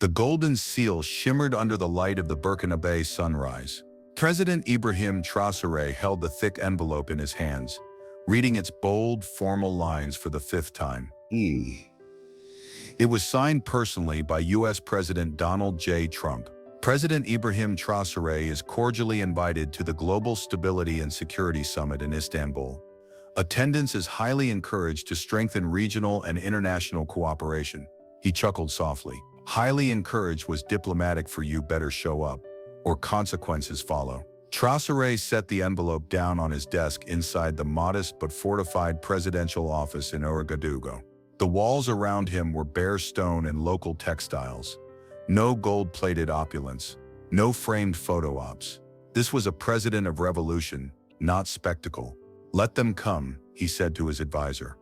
The golden seal shimmered under the light of the Burkina sunrise. President Ibrahim Traore held the thick envelope in his hands, reading its bold, formal lines for the fifth time. It was signed personally by U.S. President Donald J. Trump. President Ibrahim Traore is cordially invited to the Global Stability and Security Summit in Istanbul. Attendance is highly encouraged to strengthen regional and international cooperation. He chuckled softly. Highly encouraged was diplomatic for you better show up, or consequences follow. Traoré set the envelope down on his desk inside the modest but fortified presidential office in Ouagadougou. The walls around him were bare stone and local textiles. No gold-plated opulence, no framed photo ops. This was a president of revolution, not spectacle. Let them come, he said to his advisor.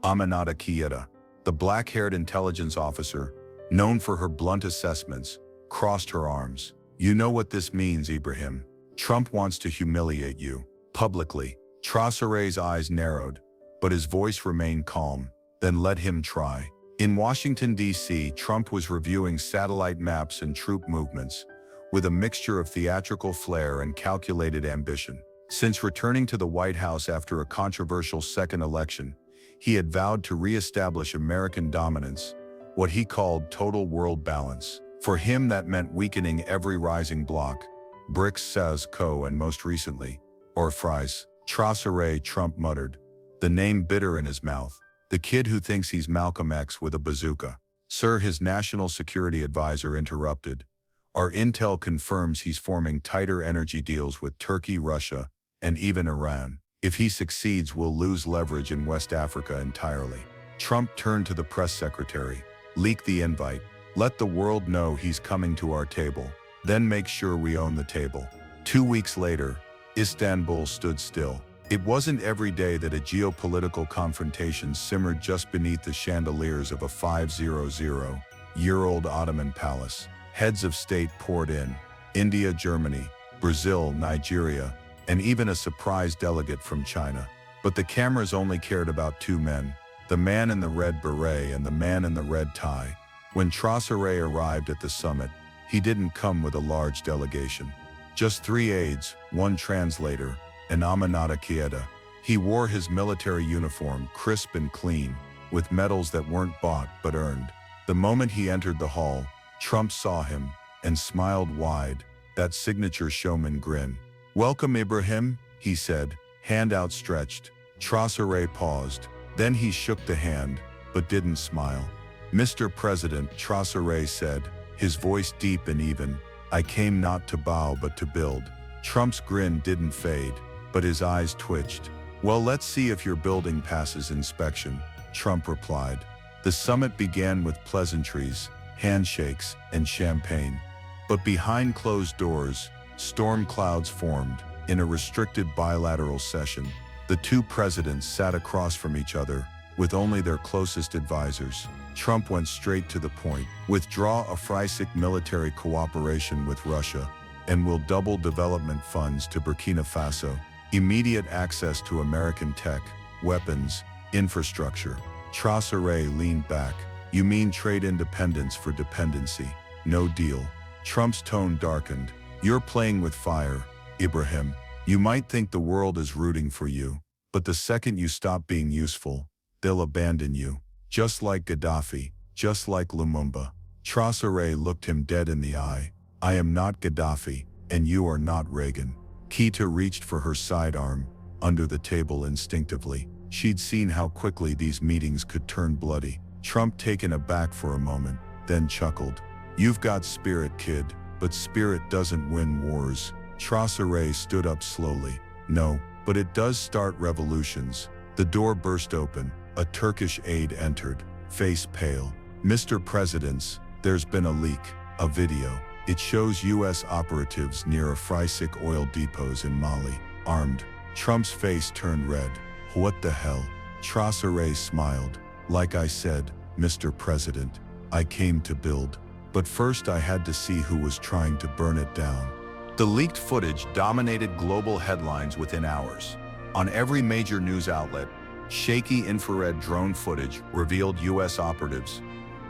Aminata Keita, the black-haired intelligence officer, known for her blunt assessments, crossed her arms. You know what this means, Ibrahim. Trump wants to humiliate you, publicly. Traoré's eyes narrowed, but his voice remained calm. Then let him try. In Washington, D.C., Trump was reviewing satellite maps and troop movements, with a mixture of theatrical flair and calculated ambition. Since returning to the White House after a controversial second election, he had vowed to re-establish American dominance, what he called total world balance. For him, that meant weakening every rising bloc, BRICS, SAS, Co, and most recently, or fries. Traoré, Trump muttered, the name bitter in his mouth. The kid who thinks he's Malcolm X with a bazooka. Sir, his national security advisor interrupted. Our intel confirms he's forming tighter energy deals with Turkey, Russia, and even Iran. If he succeeds, we'll lose leverage in West Africa entirely. Trump turned to the press secretary. Leak the invite. Let the world know he's coming to our table. Then make sure we own the table. 2 weeks later, Istanbul stood still. It wasn't every day that a geopolitical confrontation simmered just beneath the chandeliers of a 500-year-old Ottoman palace. Heads of state poured in. India, Germany, Brazil, Nigeria, and even a surprise delegate from China. But the cameras only cared about two men, the man in the red beret and the man in the red tie. When Traoré arrived at the summit, he didn't come with a large delegation. Just 3 aides, 1 translator, and Aminata Keita. He wore his military uniform, crisp and clean, with medals that weren't bought but earned. The moment he entered the hall, Trump saw him and smiled wide, that signature showman grin. Welcome, Ibrahim, he said, hand outstretched. Traoré paused. Then he shook the hand, but didn't smile. Mr. President, Traoré said, his voice deep and even, I came not to bow but to build. Trump's grin didn't fade, but his eyes twitched. Well, let's see if your building passes inspection, Trump replied. The summit began with pleasantries, handshakes, and champagne. But behind closed doors, storm clouds formed. In a restricted bilateral session, the two presidents sat across from each other, with only their closest advisors. Trump went straight to the point. Withdraw a FRISIC military cooperation with Russia, and will double development funds to Burkina Faso. Immediate access to American tech, weapons, infrastructure. Traoré leaned back. You mean trade independence for dependency? No deal. Trump's tone darkened. You're playing with fire, Ibrahim. You might think the world is rooting for you, but the second you stop being useful, they'll abandon you. Just like Gaddafi, just like Lumumba. Traoré looked him dead in the eye. I am not Gaddafi, and you are not Reagan. Keita reached for her sidearm, under the table instinctively. She'd seen how quickly these meetings could turn bloody. Trump, taken aback for a moment, then chuckled. You've got spirit, kid, but spirit doesn't win wars. Traoré stood up slowly. No, but it does start revolutions. The door burst open. A Turkish aide entered, face pale. Mr. President, there's been a leak, a video. It shows U.S. operatives near a FRISIC oil depots in Mali, armed. Trump's face turned red. What the hell? Traoré smiled. Like I said, Mr. President, I came to build. But first I had to see who was trying to burn it down. The leaked footage dominated global headlines within hours. On every major news outlet, shaky infrared drone footage revealed U.S. operatives,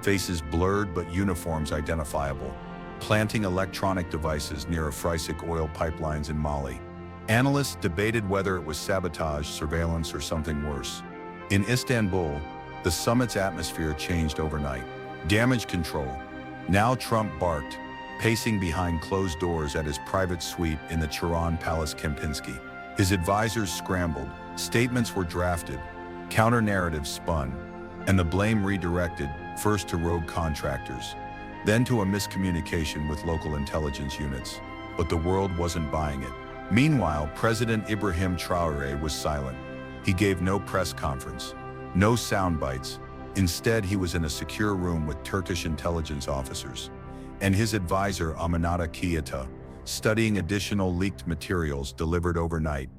faces blurred but uniforms identifiable, planting electronic devices near Afrisik oil pipelines in Mali. Analysts debated whether it was sabotage, surveillance, or something worse. In Istanbul, the summit's atmosphere changed overnight. Damage control. Now Trump barked, pacing behind closed doors at his private suite in the Tehran Palace Kempinski. His advisors scrambled, statements were drafted, counter-narratives spun, and the blame redirected, first to rogue contractors, then to a miscommunication with local intelligence units. But the world wasn't buying it. Meanwhile, President Ibrahim Traore was silent. He gave no press conference, no sound bites. Instead, he was in a secure room with Turkish intelligence officers and his advisor Aminata Keita, studying additional leaked materials delivered overnight,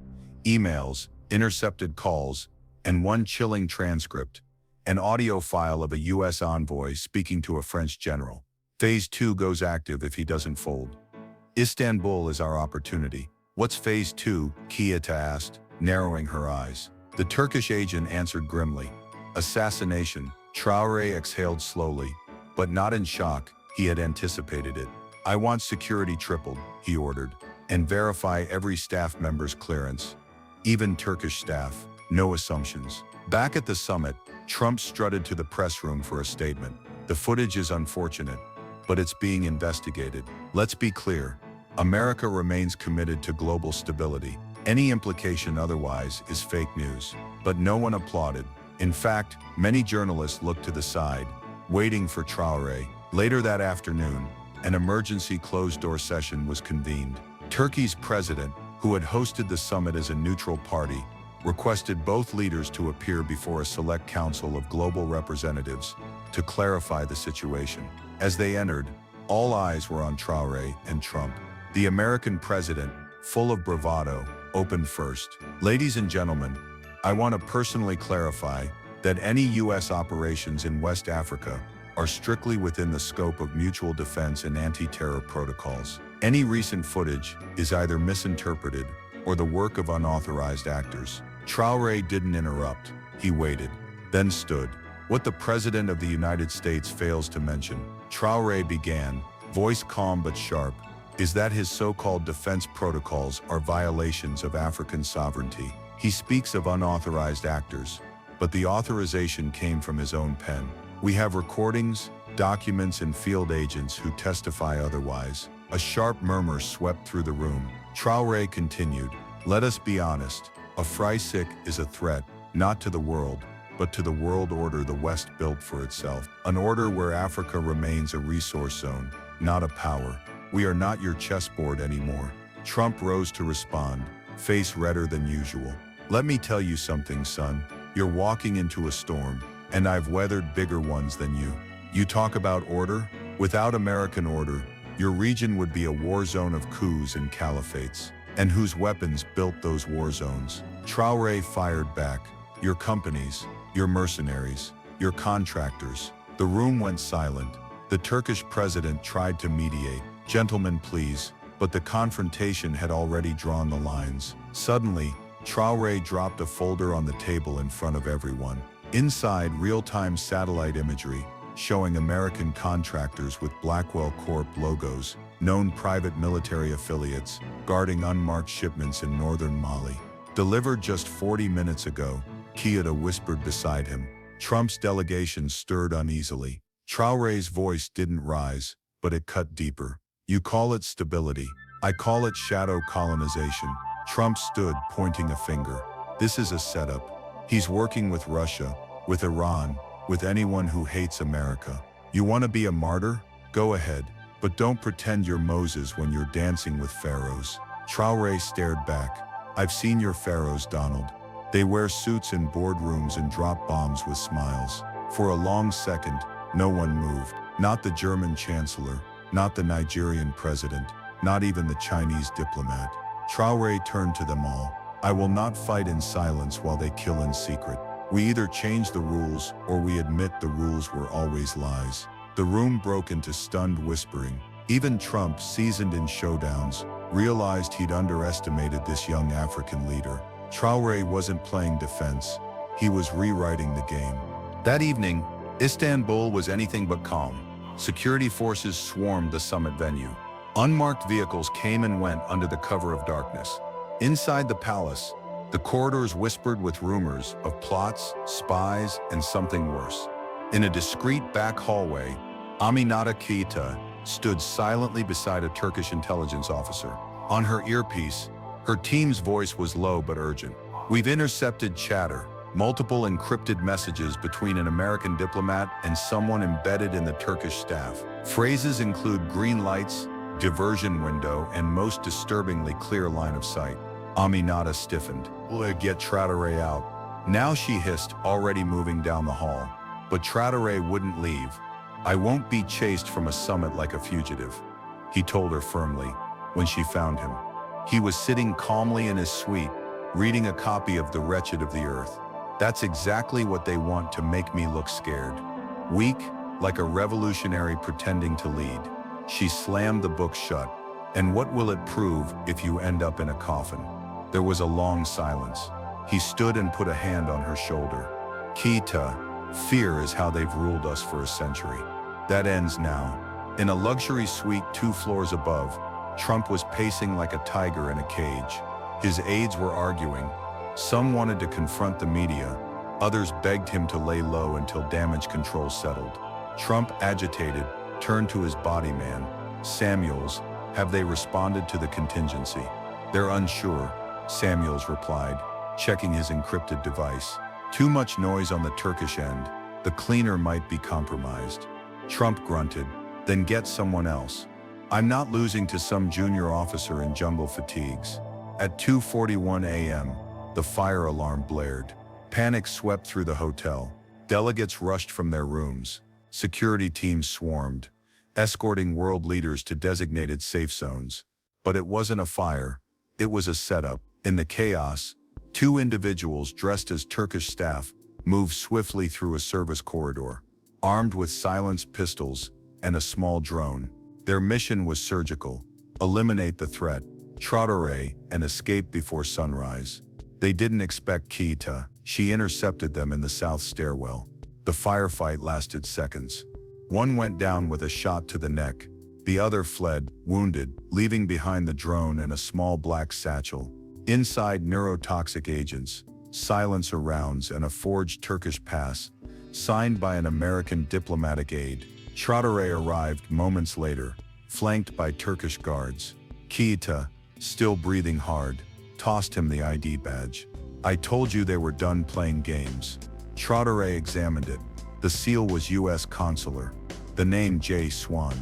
emails, intercepted calls, and one chilling transcript, an audio file of a U.S. envoy speaking to a French general. Phase 2 goes active if he doesn't fold. Istanbul is our opportunity. What's Phase 2? Keita asked, narrowing her eyes. The Turkish agent answered grimly. Assassination. Traoré exhaled slowly, but not in shock. He had anticipated it. I want security tripled, he ordered, and verify every staff member's clearance, even Turkish staff. No assumptions. Back at the summit, Trump strutted to the press room for a statement. The footage is unfortunate, but it's being investigated. Let's be clear. America remains committed to global stability. Any implication otherwise is fake news. But no one applauded. In fact, many journalists looked to the side, waiting for Traoré. Later that afternoon, an emergency closed-door session was convened. Turkey's president, who had hosted the summit as a neutral party, requested both leaders to appear before a select council of global representatives to clarify the situation. As they entered, all eyes were on Traoré and Trump. The American president, full of bravado, opened first. Ladies and gentlemen, I want to personally clarify that any U.S. operations in West Africa are strictly within the scope of mutual defense and anti-terror protocols. Any recent footage is either misinterpreted or the work of unauthorized actors. Traoré didn't interrupt. He waited, then stood. What the President of the United States fails to mention, Traoré began, voice calm but sharp, is that his so-called defense protocols are violations of African sovereignty. He speaks of unauthorized actors, but the authorization came from his own pen. We have recordings, documents, and field agents who testify otherwise. A sharp murmur swept through the room. Traoré continued, let us be honest. Afrisik is a threat, not to the world, but to the world order the West built for itself. An order where Africa remains a resource zone, not a power. We are not your chessboard anymore. Trump rose to respond, face redder than usual. Let me tell you something, son. You're walking into a storm, and I've weathered bigger ones than you. You talk about order? Without American order, your region would be a war zone of coups and caliphates. And whose weapons built those war zones? Traoré fired back. Your companies, your mercenaries, your contractors. The room went silent. The Turkish president tried to mediate. Gentlemen, please. But the confrontation had already drawn the lines. Suddenly, Traoré dropped a folder on the table in front of everyone. Inside, real-time satellite imagery, showing American contractors with Blackwell Corp logos, known private military affiliates, guarding unmarked shipments in northern Mali. Delivered just 40 minutes ago, Keita whispered beside him. Trump's delegation stirred uneasily. Traoré's voice didn't rise, but it cut deeper. You call it stability. I call it shadow colonization. Trump stood, pointing a finger. This is a setup. He's working with Russia, with Iran, with anyone who hates America. You want to be a martyr? Go ahead. But don't pretend you're Moses when you're dancing with pharaohs. Traoré stared back. I've seen your pharaohs, Donald. They wear suits in boardrooms and drop bombs with smiles. For a long second, no one moved. Not the German chancellor, not the Nigerian president, not even the Chinese diplomat. Traoré turned to them all. I will not fight in silence while they kill in secret. We either change the rules or we admit the rules were always lies. The room broke into stunned whispering. Even Trump, seasoned in showdowns, realized he'd underestimated this young African leader. Traoré wasn't playing defense. He was rewriting the game. That evening, Istanbul was anything but calm. Security forces swarmed the summit venue. Unmarked vehicles came and went under the cover of darkness. Inside the palace, the corridors whispered with rumors of plots, spies, and something worse. In a discreet back hallway, Aminata Keita stood silently beside a Turkish intelligence officer. On her earpiece, her team's voice was low but urgent. "We've intercepted chatter, multiple encrypted messages between an American diplomat and someone embedded in the Turkish staff. Phrases include green lights, diversion window, and most disturbingly clear line of sight." Aminata stiffened. "We'll get Traoré out." Now she hissed, already moving down the hall. But Traoré wouldn't leave. "I won't be chased from a summit like a fugitive," he told her firmly, when she found him. He was sitting calmly in his suite, reading a copy of The Wretched of the Earth. "That's exactly what they want to make me look scared. Weak, like a revolutionary pretending to lead." She slammed the book shut. "And what will it prove if you end up in a coffin?" There was a long silence. He stood and put a hand on her shoulder. "Keita, fear is how they've ruled us for a century. That ends now." In a luxury suite 2 floors above, Trump was pacing like a tiger in a cage. His aides were arguing. Some wanted to confront the media. Others begged him to lay low until damage control settled. Trump, agitated, turned to his body man. "Samuels, have they responded to the contingency?" "They're unsure," Samuels replied, checking his encrypted device. "Too much noise on the Turkish end. The cleaner might be compromised." Trump grunted. "Then get someone else. I'm not losing to some junior officer in jungle fatigues." At 2:41 a.m., the fire alarm blared. Panic swept through the hotel. Delegates rushed from their rooms. Security teams swarmed, escorting world leaders to designated safe zones. But it wasn't a fire. It was a setup. In the chaos, 2 individuals dressed as Turkish staff moved swiftly through a service corridor, armed with silenced pistols and a small drone. Their mission was surgical: eliminate the threat, Traoré, and escape before sunrise. They didn't expect Keita. She intercepted them in the south stairwell. The firefight lasted seconds. One went down with a shot to the neck. The other fled, wounded, leaving behind the drone and a small black satchel. Inside, neurotoxic agents, silencer rounds, and a forged Turkish pass, signed by an American diplomatic aide. Traoré arrived moments later, flanked by Turkish guards. Keita, still breathing hard, tossed him the ID badge. "I told you they were done playing games." Traoré examined it. The seal was U.S. consular. The name J. Swan.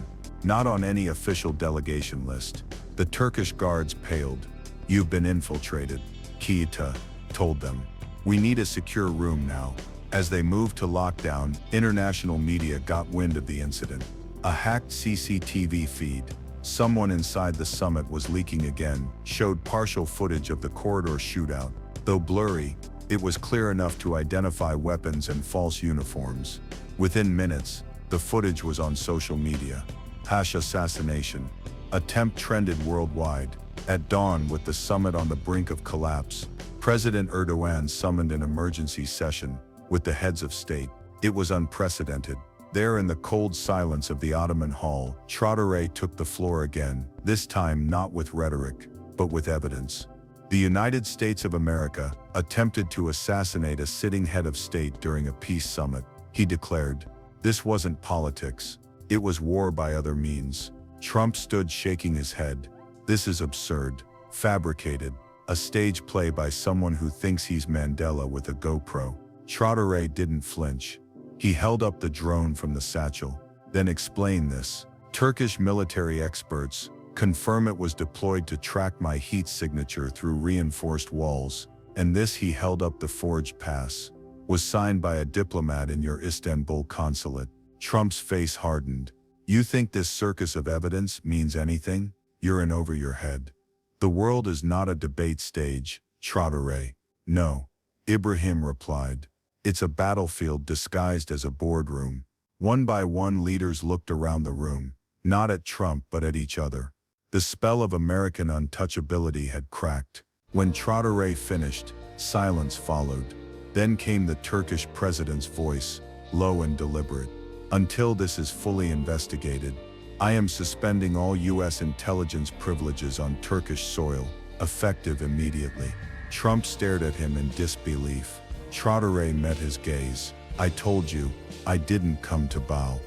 Not on any official delegation list. The Turkish guards paled. "You've been infiltrated," Keita told them. "We need a secure room now." As they moved to lockdown, international media got wind of the incident. A hacked CCTV feed, someone inside the summit was leaking again, showed partial footage of the corridor shootout. Though blurry, it was clear enough to identify weapons and false uniforms. Within minutes, the footage was on social media. #assassination. Attempt trended worldwide. At dawn, with the summit on the brink of collapse, President Erdogan summoned an emergency session with the heads of state. It was unprecedented. There in the cold silence of the Ottoman hall, Traoré took the floor again, this time not with rhetoric, but with evidence. The United States of America attempted to assassinate a sitting head of state during a peace summit, he declared. This wasn't politics. It was war by other means. Trump stood shaking his head. This is absurd, fabricated, a stage play by someone who thinks he's Mandela with a GoPro. Traoré didn't flinch. He held up the drone from the satchel. "Then explain this. Turkish military experts confirm it was deployed to track my heat signature through reinforced walls, and this," he held up the forged pass, "was signed by a diplomat in your Istanbul consulate." Trump's face hardened. "You think this circus of evidence means anything? You're in over your head. The world is not a debate stage, Traoré." "No," Ibrahim replied. "It's a battlefield disguised as a boardroom." One by one, leaders looked around the room, not at Trump but at each other. The spell of American untouchability had cracked. When Traoré finished, silence followed. Then came the Turkish president's voice, low and deliberate. Until this is fully investigated, I am suspending all U.S. intelligence privileges on Turkish soil, effective immediately. Trump stared at him in disbelief. Traoré met his gaze. I told you, I didn't come to bow.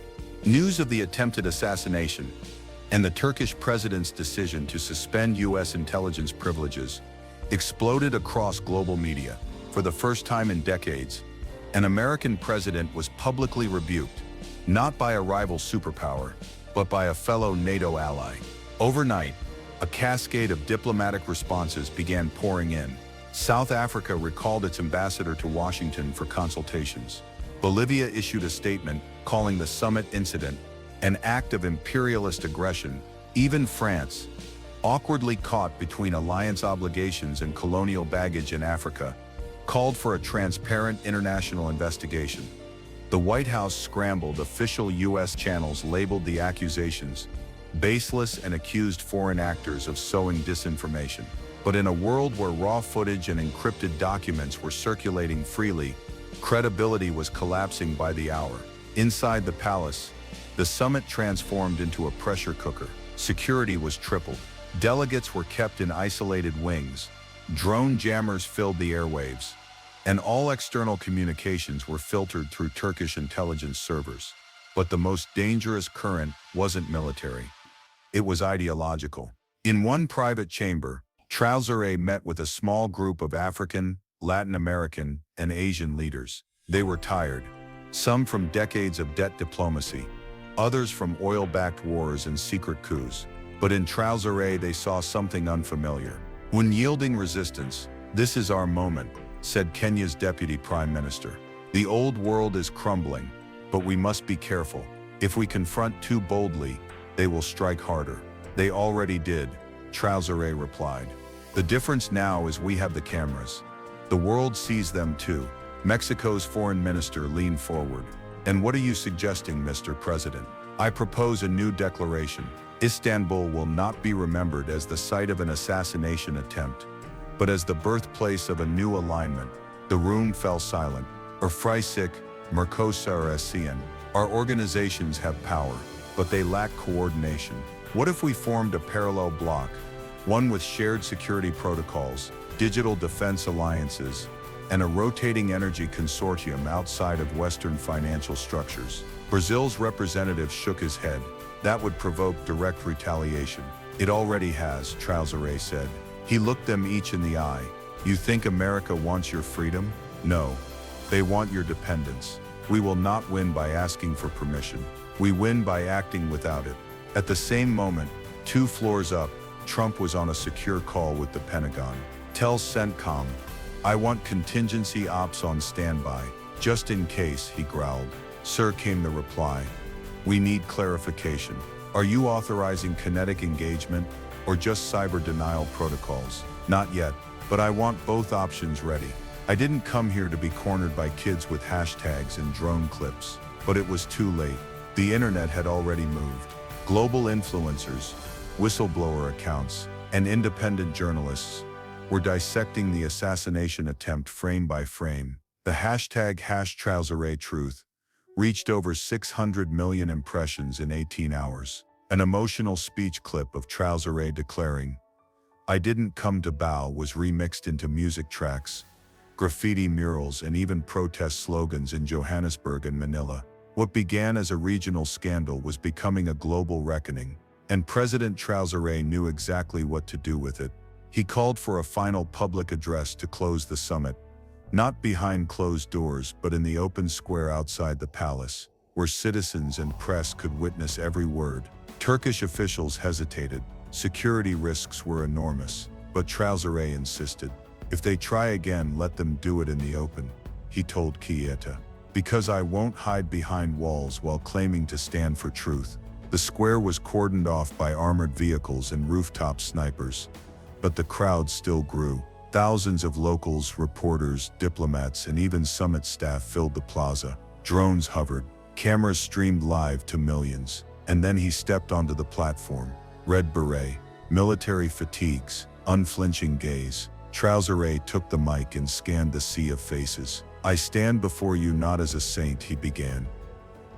News of the attempted assassination and the Turkish president's decision to suspend U.S. intelligence privileges exploded across global media. For the first time in decades, an American president was publicly rebuked, not by a rival superpower, but by a fellow NATO ally. Overnight, a cascade of diplomatic responses began pouring in. South Africa recalled its ambassador to Washington for consultations. Bolivia issued a statement calling the summit incident an act of imperialist aggression. Even France, awkwardly caught between alliance obligations and colonial baggage in Africa, called for a transparent international investigation. The White House scrambled. Official U.S. channels labeled the accusations baseless and accused foreign actors of sowing disinformation. But in a world where raw footage and encrypted documents were circulating freely, credibility was collapsing by the hour. Inside the palace, the summit transformed into a pressure cooker. Security was tripled. Delegates were kept in isolated wings. Drone jammers filled the airwaves, and all external communications were filtered through Turkish intelligence servers. But the most dangerous current wasn't military. It was ideological. In one private chamber, Traoré met with a small group of African, Latin American, and Asian leaders. They were tired, some from decades of debt diplomacy, others from oil-backed wars and secret coups. But in Traoré they saw something unfamiliar. When yielding resistance, "This is our moment," said Kenya's deputy prime minister. "The old world is crumbling, but we must be careful. If we confront too boldly, they will strike harder." "They already did," Traoré replied. "The difference now is we have the cameras. The world sees them too." Mexico's foreign minister leaned forward. "And what are you suggesting, Mr. President?" "I propose a new declaration. Istanbul will not be remembered as the site of an assassination attempt, but as the birthplace of a new alignment." The room fell silent. Erfreisik, Mercosur. Our organizations have power, but they lack coordination. What if we formed a parallel bloc, one with shared security protocols, digital defense alliances, and a rotating energy consortium outside of Western financial structures? Brazil's representative shook his head. "That would provoke direct retaliation." "It already has," Traoré said. He looked them each in the eye. "You think America wants your freedom? No. They want your dependence. We will not win by asking for permission. We win by acting without it." At the same moment, 2 floors up, Trump was on a secure call with the Pentagon. "Tell CENTCOM, I want contingency ops on standby, just in case," he growled. "Sir," came the reply. "We need clarification. Are you authorizing kinetic engagement or just cyber denial protocols?" "Not yet, but I want both options ready. I didn't come here to be cornered by kids with hashtags and drone clips." But it was too late. The internet had already moved. Global influencers, whistleblower accounts, and independent journalists were dissecting the assassination attempt frame by frame. The hashtag #TraoréTruth reached over 600 million impressions in 18 hours. An emotional speech clip of Traoré declaring, "I didn't come to bow," was remixed into music tracks, graffiti murals, and even protest slogans in Johannesburg and Manila. What began as a regional scandal was becoming a global reckoning, and President Traoré knew exactly what to do with it. He called for a final public address to close the summit, not behind closed doors but in the open square outside the palace, where citizens and press could witness every word. Turkish officials hesitated. Security risks were enormous, but Traoré insisted. "If they try again, let them do it in the open," he told Kieta. "Because I won't hide behind walls while claiming to stand for truth." The square was cordoned off by armored vehicles and rooftop snipers, but the crowd still grew. Thousands of locals, reporters, diplomats, and even summit staff filled the plaza. Drones hovered. Cameras streamed live to millions. And then he stepped onto the platform. Red beret, military fatigues, unflinching gaze. Traoré took the mic and scanned the sea of faces. I stand before you not as a saint, he began,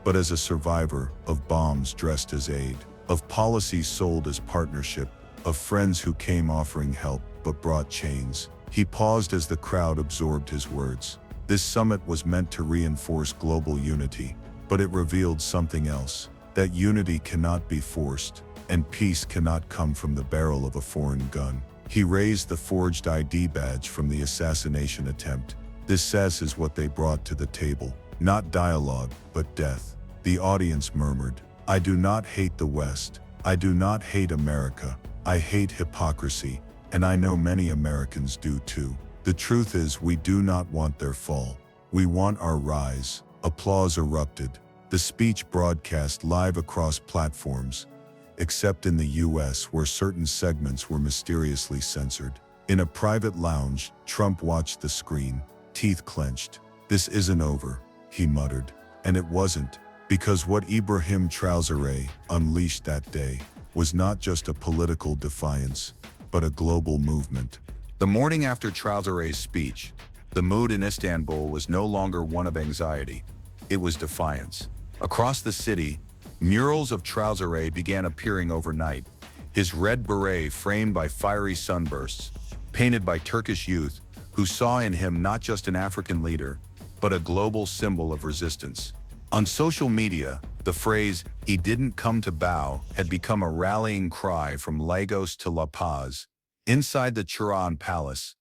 but as a survivor of bombs dressed as aid, of policies sold as partnership, of friends who came offering help but brought chains. He paused as the crowd absorbed his words. This summit was meant to reinforce global unity, but it revealed something else, that unity cannot be forced, and peace cannot come from the barrel of a foreign gun. He raised the forged ID badge from the assassination attempt. This is what they brought to the table, not dialogue, but death. The audience murmured, I do not hate the West. I do not hate America. I hate hypocrisy, and I know many Americans do too. The truth is, we do not want their fall. We want our rise. Applause erupted. The speech broadcast live across platforms, except in the US, where certain segments were mysteriously censored. In a private lounge, Trump watched the screen, teeth clenched. This isn't over, he muttered. And it wasn't, because what Ibrahim Traore unleashed that day was not just a political defiance, but a global movement. The morning after Traore's speech, the mood in Istanbul was no longer one of anxiety. It was defiance. Across the city, murals of Traoré began appearing overnight, his red beret framed by fiery sunbursts, painted by Turkish youth who saw in him not just an African leader, but a global symbol of resistance. On social media, the phrase, "he didn't come to bow," had become a rallying cry from Lagos to La Paz. Inside the Traoré Palace,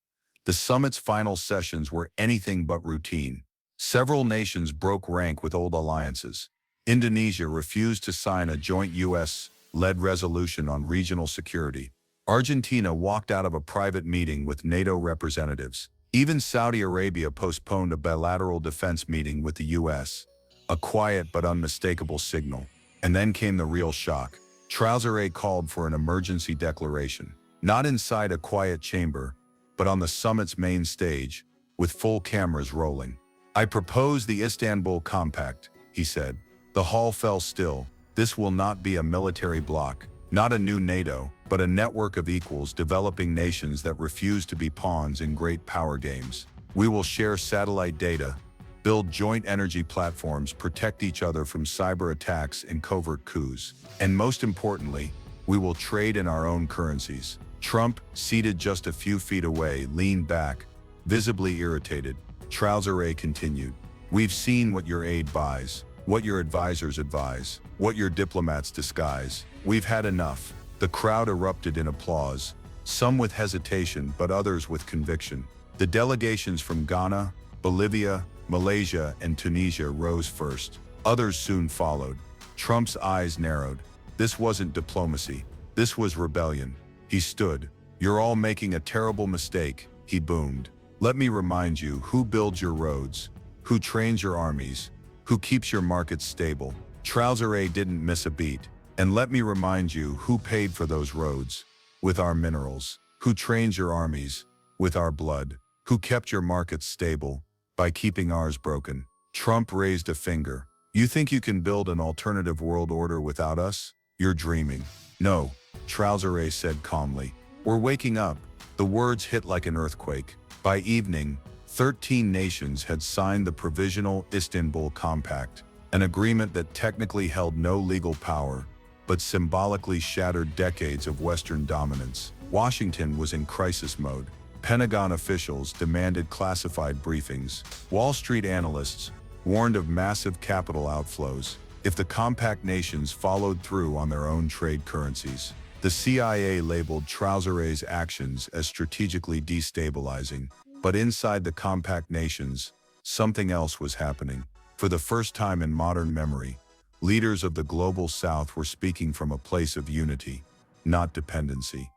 the summit's final sessions were anything but routine. Several nations broke rank with old alliances. Indonesia refused to sign a joint US-led resolution on regional security. Argentina walked out of a private meeting with NATO representatives. Even Saudi Arabia postponed a bilateral defense meeting with the US, a quiet but unmistakable signal. And then came the real shock. Traoré called for an emergency declaration, not inside a quiet chamber, but on the summit's main stage, with full cameras rolling. I propose the Istanbul Compact, he said. The hall fell still. This will not be a military bloc, not a new NATO, but a network of equals developing nations that refuse to be pawns in great power games. We will share satellite data, build joint energy platforms, protect each other from cyber attacks and covert coups. And most importantly, we will trade in our own currencies. Trump, seated just a few feet away, leaned back, visibly irritated. Traoré continued, "We've seen what your aide buys, what your advisors advise, what your diplomats disguise. We've had enough." The crowd erupted in applause, some with hesitation but others with conviction. The delegations from Ghana, Bolivia, Malaysia, and Tunisia rose first. Others soon followed. Trump's eyes narrowed. This wasn't diplomacy. This was rebellion. He stood. "You're all making a terrible mistake," he boomed. "Let me remind you who builds your roads, who trains your armies, who keeps your markets stable." Traoré didn't miss a beat. "And let me remind you who paid for those roads, with our minerals, who trains your armies, with our blood, who kept your markets stable, by keeping ours broken." Trump raised a finger. "You think you can build an alternative world order without us? You're dreaming." "No," Traoré said calmly. "We're waking up." The words hit like an earthquake. By evening, 13 nations had signed the Provisional Istanbul Compact, an agreement that technically held no legal power, but symbolically shattered decades of Western dominance. Washington was in crisis mode. Pentagon officials demanded classified briefings. Wall Street analysts warned of massive capital outflows if the compact nations followed through on their own trade currencies. The CIA labeled Traoré's actions as strategically destabilizing. But inside the compact nations, something else was happening. For the first time in modern memory, leaders of the global South were speaking from a place of unity, not dependency.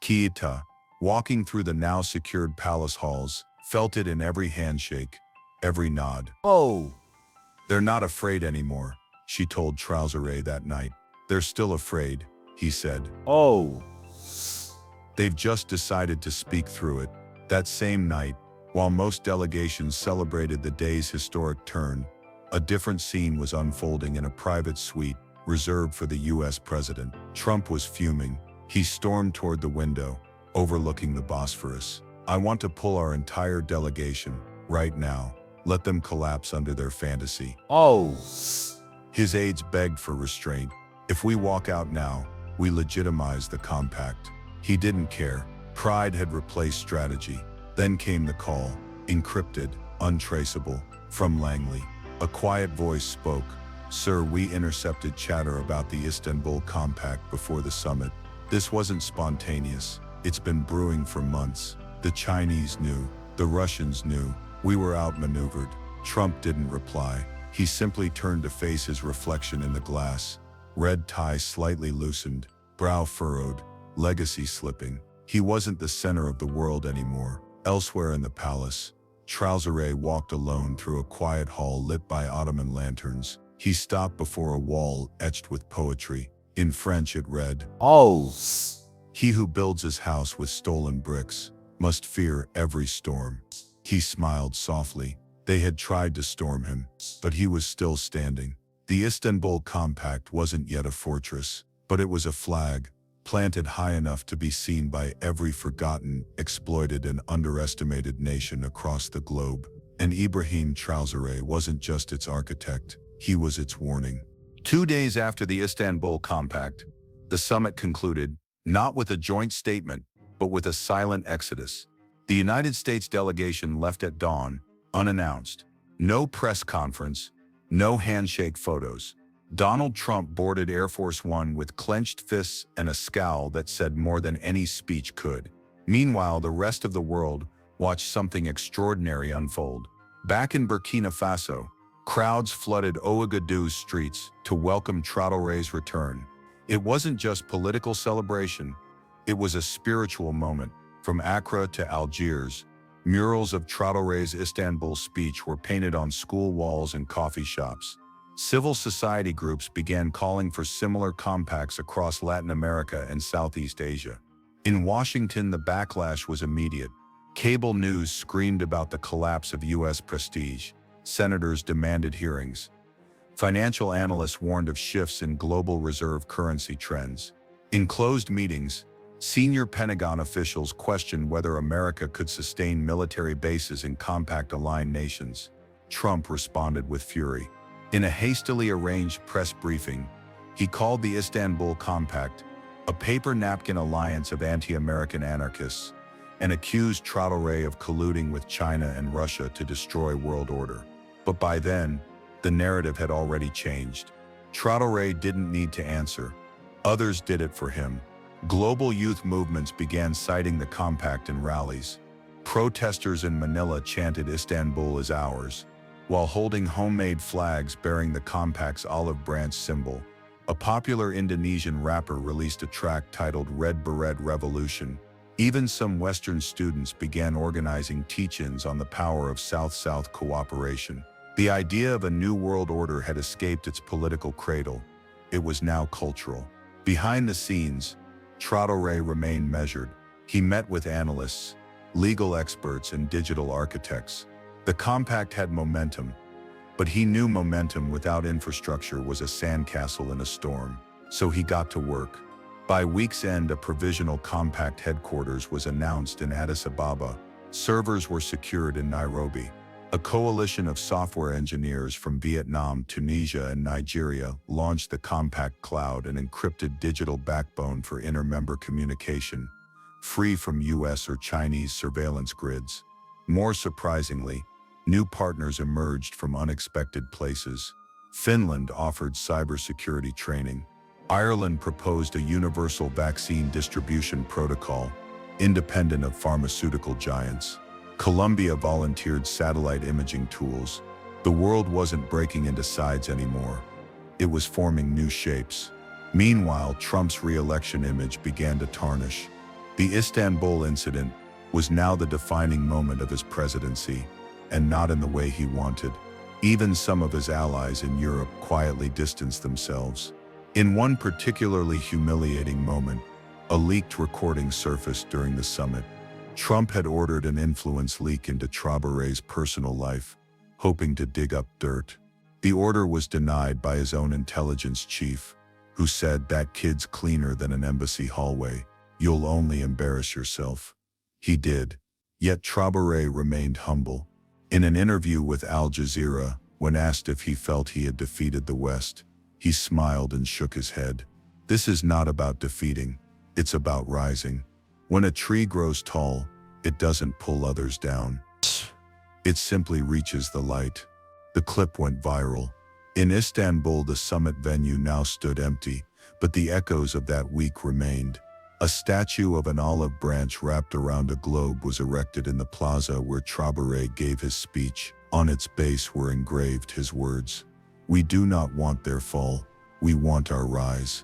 Keita, walking through the now secured palace halls, felt it in every handshake, every nod. "Oh, they're not afraid anymore," she told Traoré that night. "They're still afraid," he said. "Oh, they've just decided to speak through it." That same night, while most delegations celebrated the day's historic turn, a different scene was unfolding in a private suite reserved for the US president. Trump was fuming. He stormed toward the window, overlooking the Bosphorus. "I want to pull our entire delegation," right now. Let them collapse under their fantasy. Oh, His aides begged for restraint. If we walk out now, we legitimize the compact. He didn't care. Pride had replaced strategy. Then came the call, encrypted, untraceable, from Langley. A quiet voice spoke. Sir, we intercepted chatter about the Istanbul Compact before the summit. This wasn't spontaneous. It's been brewing for months. The Chinese knew. The Russians knew. We were outmaneuvered. Trump didn't reply. He simply turned to face his reflection in the glass. Red tie slightly loosened, brow furrowed, legacy slipping. He wasn't the center of the world anymore. Elsewhere in the palace, Traoré walked alone through a quiet hall lit by Ottoman lanterns. He stopped before a wall etched with poetry. In French it read, oh, "He who builds his house with stolen bricks must fear every storm." He smiled softly. They had tried to storm him, but he was still standing. The Istanbul Compact wasn't yet a fortress, but it was a flag, planted high enough to be seen by every forgotten, exploited and underestimated nation across the globe. And Ibrahim Traore wasn't just its architect, he was its warning. 2 days after the Istanbul Compact, the summit concluded, not with a joint statement, but with a silent exodus. The United States delegation left at dawn, unannounced. No press conference, no handshake photos. Donald Trump boarded Air Force One with clenched fists and a scowl that said more than any speech could. Meanwhile, the rest of the world watched something extraordinary unfold. Back in Burkina Faso, crowds flooded Ouagadougou's streets to welcome Traoré's return. It wasn't just political celebration, it was a spiritual moment. From Accra to Algiers, murals of Traoré's Istanbul speech were painted on school walls and coffee shops. Civil society groups began calling for similar compacts across Latin America and Southeast Asia. In Washington, the backlash was immediate. Cable news screamed about the collapse of U.S. prestige. Senators demanded hearings. Financial analysts warned of shifts in global reserve currency trends. In closed meetings, senior Pentagon officials questioned whether America could sustain military bases in compact-aligned nations. Trump responded with fury. In a hastily arranged press briefing, he called the Istanbul Compact a paper napkin alliance of anti-American anarchists and accused Traoré of colluding with China and Russia to destroy world order. But by then, the narrative had already changed. Traoré didn't need to answer. Others did it for him. Global youth movements began citing the compact in rallies. Protesters in Manila chanted "Istanbul is ours," while holding homemade flags bearing the compact's olive branch symbol. A popular Indonesian rapper released a track titled "Red Beret Revolution." Even some Western students began organizing teach-ins on the power of South-South cooperation. The idea of a new world order had escaped its political cradle. It was now cultural. Behind the scenes, Traoré remained measured. He met with analysts, legal experts, and digital architects. The compact had momentum, but he knew momentum without infrastructure was a sandcastle in a storm. So he got to work. By week's end, a provisional compact headquarters was announced in Addis Ababa. Servers were secured in Nairobi. A coalition of software engineers from Vietnam, Tunisia, and Nigeria launched the Compact Cloud, an encrypted digital backbone for inter-member communication, free from US or Chinese surveillance grids. More surprisingly, new partners emerged from unexpected places. Finland offered cybersecurity training. Ireland proposed a universal vaccine distribution protocol, independent of pharmaceutical giants. Colombia volunteered satellite imaging tools. The world wasn't breaking into sides anymore. It was forming new shapes. Meanwhile, Trump's re-election image began to tarnish. The Istanbul incident was now the defining moment of his presidency, and not in the way he wanted. Even some of his allies in Europe quietly distanced themselves. In one particularly humiliating moment, a leaked recording surfaced during the summit. Trump had ordered an influence leak into Traoré's personal life, hoping to dig up dirt. The order was denied by his own intelligence chief, who said, "That kid's cleaner than an embassy hallway. You'll only embarrass yourself." He did. Yet Traoré remained humble. In an interview with Al Jazeera, when asked if he felt he had defeated the West, he smiled and shook his head. This is not about defeating, it's about rising. When a tree grows tall, it doesn't pull others down. It simply reaches the light. The clip went viral. In Istanbul, the summit venue now stood empty, but the echoes of that week remained. A statue of an olive branch wrapped around a globe was erected in the plaza where Traoré gave his speech. On its base were engraved his words: "We do not want their fall, we want our rise."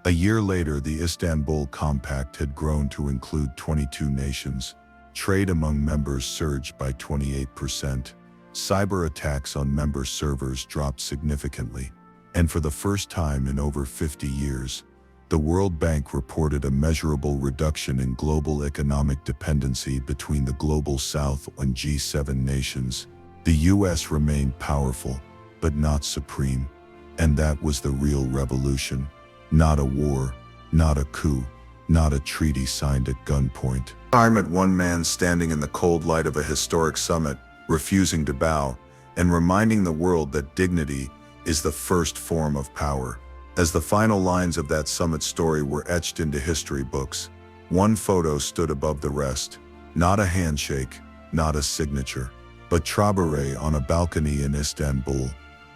A year later, the Istanbul Compact had grown to include 22 nations. Trade among members surged by 28%. Cyber attacks on member servers dropped significantly. And for the first time in over 50 years, the World Bank reported a measurable reduction in global economic dependency between the Global South and G7 nations. The US remained powerful, but not supreme. And that was the real revolution. Not a war, not a coup, not a treaty signed at gunpoint. Time at one man standing in the cold light of a historic summit, refusing to bow, and reminding the world that dignity is the first form of power. As the final lines of that summit story were etched into history books, one photo stood above the rest. Not a handshake, not a signature, but Traoré on a balcony in Istanbul,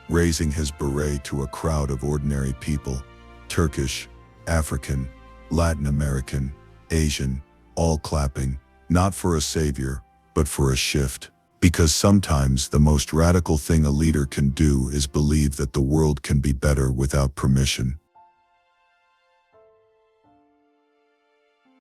raising his beret to a crowd of ordinary people. Turkish, African, Latin American, Asian, all clapping, not for a savior, but for a shift. Because sometimes the most radical thing a leader can do is believe that the world can be better without permission.